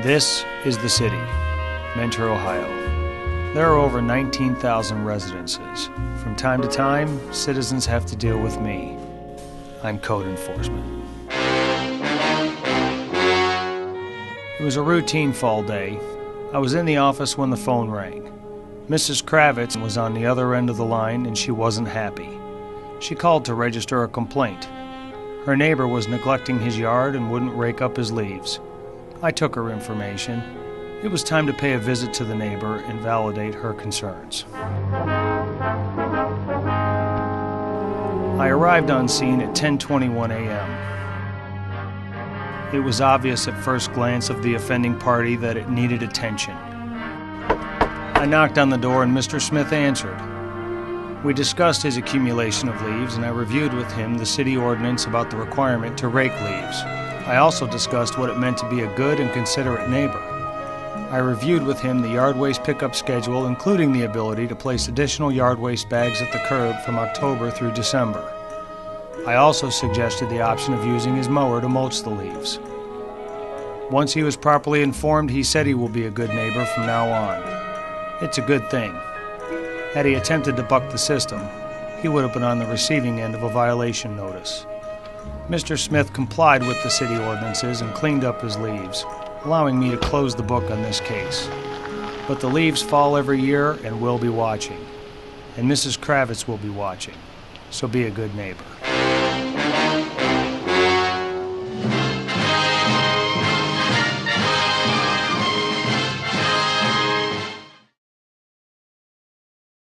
This is the city, Mentor, Ohio. There are over 19,000 residences. From time to time, citizens have to deal with me. I'm code enforcement. It was a routine fall day. I was in the office when the phone rang. Mrs. Kravitz was on the other end of the line and she wasn't happy. She called to register a complaint. Her neighbor was neglecting his yard and wouldn't rake up his leaves. I took her information. It was time to pay a visit to the neighbor and validate her concerns. I arrived on scene at 10:21 a.m. It was obvious at first glance of the offending party that it needed attention. I knocked on the door and Mr. Smith answered. We discussed his accumulation of leaves and I reviewed with him the city ordinance about the requirement to rake leaves. I also discussed what it meant to be a good and considerate neighbor. I reviewed with him the yard waste pickup schedule, including the ability to place additional yard waste bags at the curb from October through December. I also suggested the option of using his mower to mulch the leaves. Once he was properly informed, he said he will be a good neighbor from now on. It's a good thing. Had he attempted to buck the system, he would have been on the receiving end of a violation notice. Mr. Smith complied with the city ordinances and cleaned up his leaves, allowing me to close the book on this case. But the leaves fall every year and we'll be watching. And Mrs. Kravitz will be watching. So be a good neighbor.